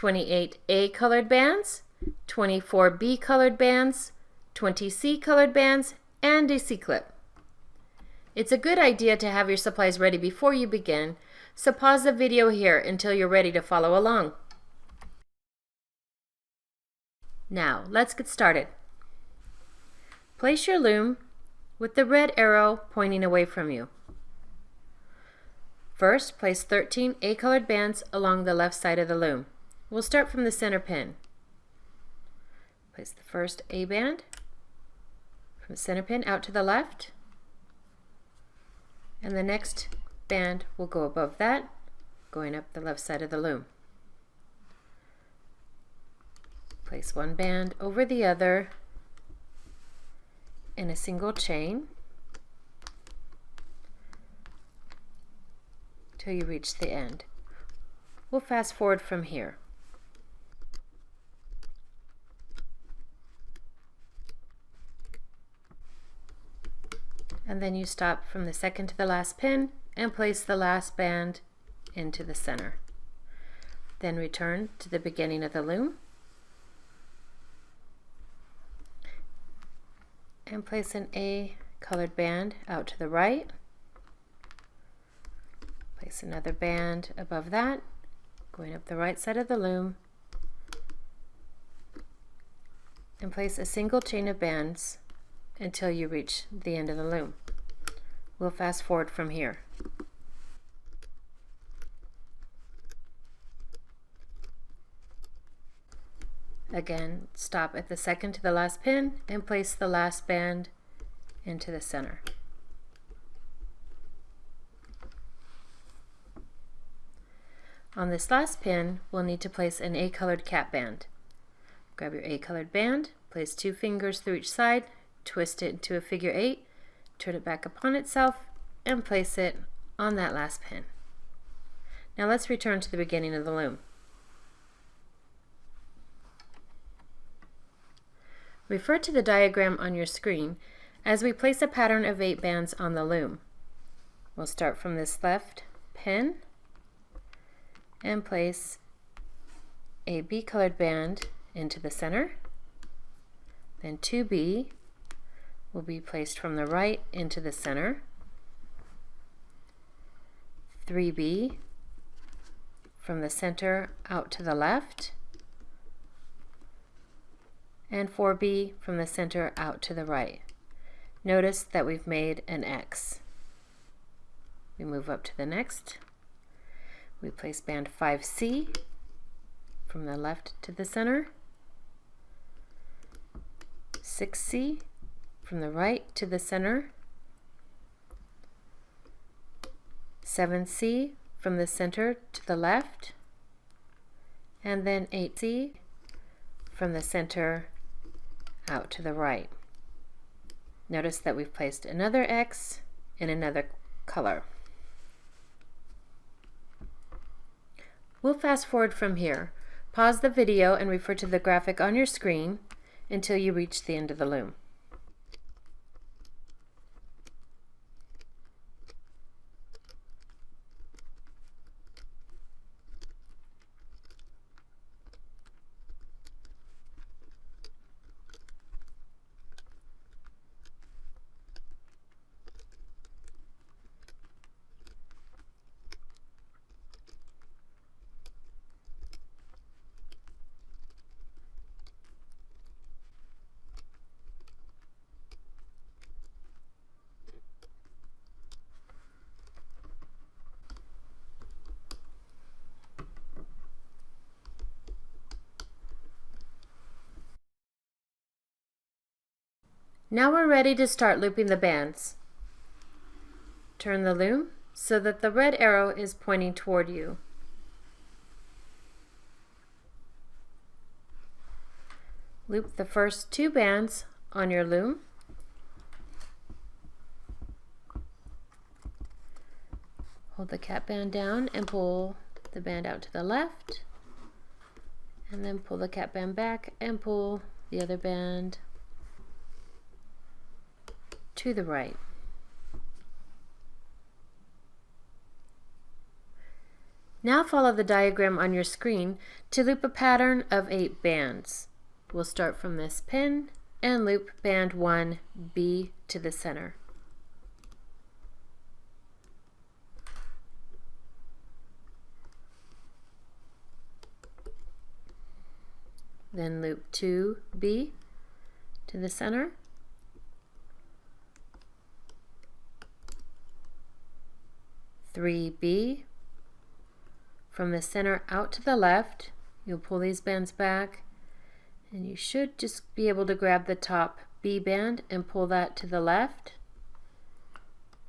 28A colored bands, 24B colored bands, 20C colored bands, and a C-clip. It's a good idea to have your supplies ready before you begin, so pause the video here until you're ready to follow along. Now, let's get started. Place your loom with the red arrow pointing away from you. First, place 13 A-colored bands along the left side of the loom. We'll start from the center pin. Place the first A band from the center pin out to the left, and the next band will go above that, going up the left side of the loom. Place one band over the other in a single chain till you reach the end. We'll fast forward from here. And then you stop from the second to the last pin and place the last band into the center. Then return to the beginning of the loom and place an A colored band out to the right. Place another band above that, going up the right side of the loom, and place a single chain of bands until you reach the end of the loom. We'll fast forward from here. Again, stop at the second to the last pin and place the last band into the center. On this last pin, we'll need to place an A-colored cap band. Grab your A-colored band, place 2 fingers through each side, twist it into a figure 8, turn it back upon itself, and place it on that last pin. Now let's return to the beginning of the loom. Refer to the diagram on your screen as we place a pattern of 8 bands on the loom. We'll start from this left pin and place a B colored band into the center. Then 2B will be placed from the right into the center. 3B from the center out to the left. And 4B from the center out to the right. Notice that we've made an X. We move up to the next. We place band 5C from the left to the center, 6C from the right to the center, 7C from the center to the left, and then 8C from the center out to the right. Notice that we've placed another X in another color. We'll fast forward from here. Pause the video and refer to the graphic on your screen until you reach the end of the loom. Now we're ready to start looping the bands. Turn the loom so that the red arrow is pointing toward you. Loop the first 2 bands on your loom. Hold the cap band down and pull the band out to the left, and then pull the cap band back and pull the other band to the right. Now follow the diagram on your screen to loop a pattern of 8 bands. We'll start from this pin and loop band 1 B to the center. Then loop 2 B to the center. Three B. From the center out to the left, you'll pull these bands back, and you should just be able to grab the top B band and pull that to the left.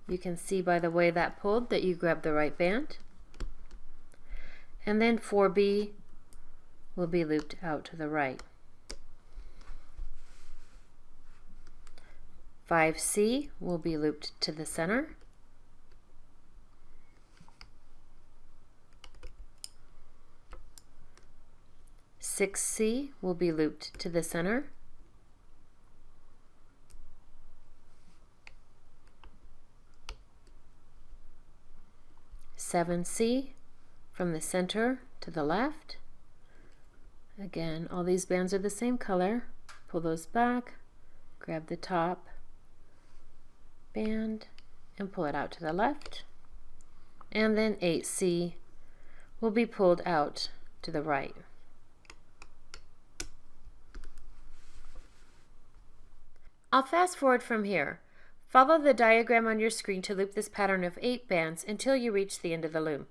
You can see by the way that pulled that you grabbed the right band. And then 4B will be looped out to the right. 5C will be looped to the center. 6C will be looped to the center. 7C from the center to the left. Again, all these bands are the same color. Pull those back, grab the top band and pull it out to the left. And then 8C will be pulled out to the right. I'll fast forward from here. Follow the diagram on your screen to loop this pattern of 8 bands until you reach the end of the loom.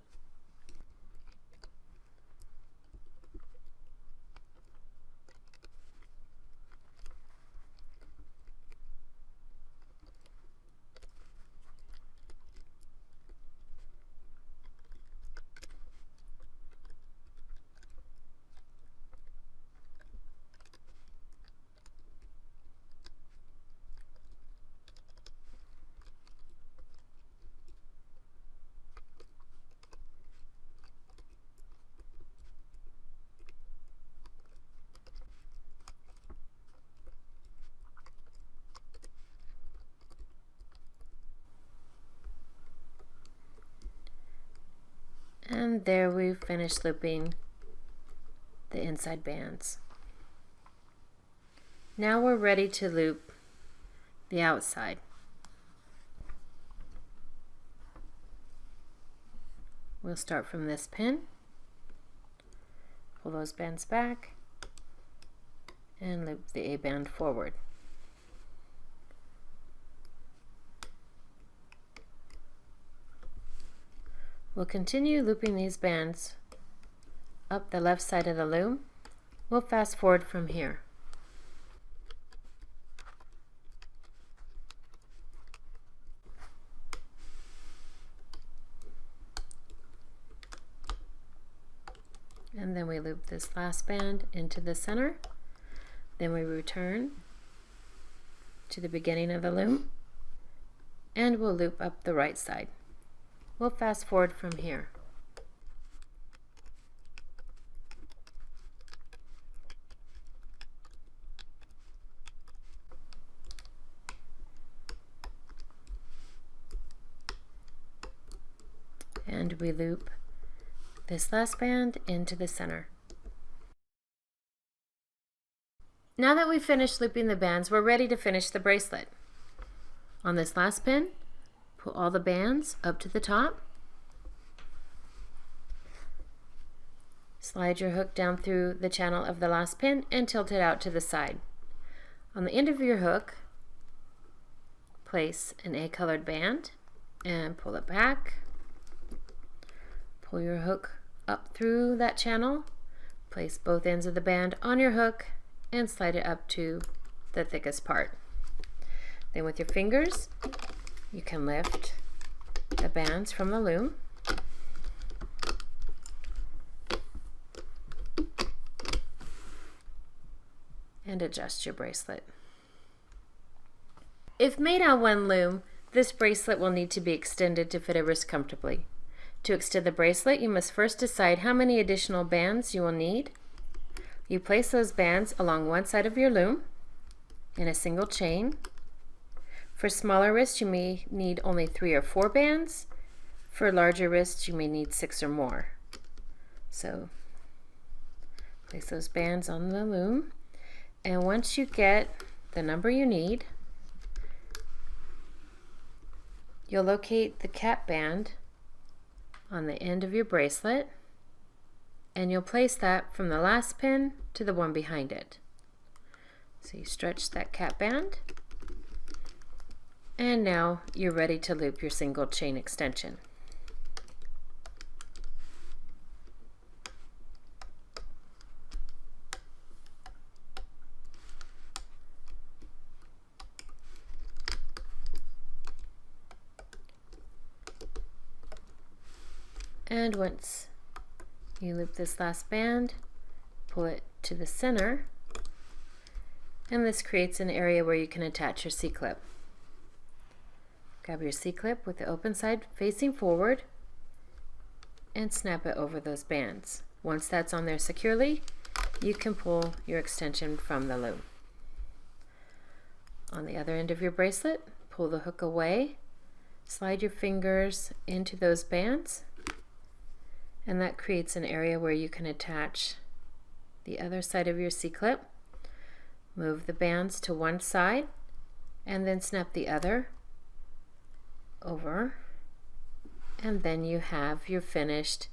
And there we've finished looping the inside bands. Now we're ready to loop the outside. We'll start from this pin, pull those bands back, and loop the A band forward. We'll continue looping these bands up the left side of the loom. We'll fast forward from here. And then we loop this last band into the center. Then we return to the beginning of the loom and we'll loop up the right side. We'll fast forward from here. And we loop this last band into the center. Now that we've finished looping the bands, we're ready to finish the bracelet. On this last pin, pull all the bands up to the top. Slide your hook down through the channel of the last pin and tilt it out to the side. On the end of your hook, place an A-colored band and pull it back. Pull your hook up through that channel, place both ends of the band on your hook and slide it up to the thickest part. Then with your fingers, you can lift the bands from the loom and adjust your bracelet. If made on one loom, this bracelet will need to be extended to fit a wrist comfortably. To extend the bracelet, you must first decide how many additional bands you will need. You place those bands along one side of your loom in a single chain. For smaller wrists, you may need only 3 or 4 bands. For larger wrists, you may need 6 or more. So place those bands on the loom, and once you get the number you need, you'll locate the cap band on the end of your bracelet, and you'll place that from the last pin to the one behind it. So you stretch that cap band, and now you're ready to loop your single chain extension. And once you loop this last band, pull it to the center, and this creates an area where you can attach your C-clip. Grab your C-clip with the open side facing forward and snap it over those bands. Once that's on there securely, you can pull your extension from the loom. On the other end of your bracelet, pull the hook away, slide your fingers into those bands, and that creates an area where you can attach the other side of your C-clip. Move the bands to one side and then snap the other over, and then you have your finished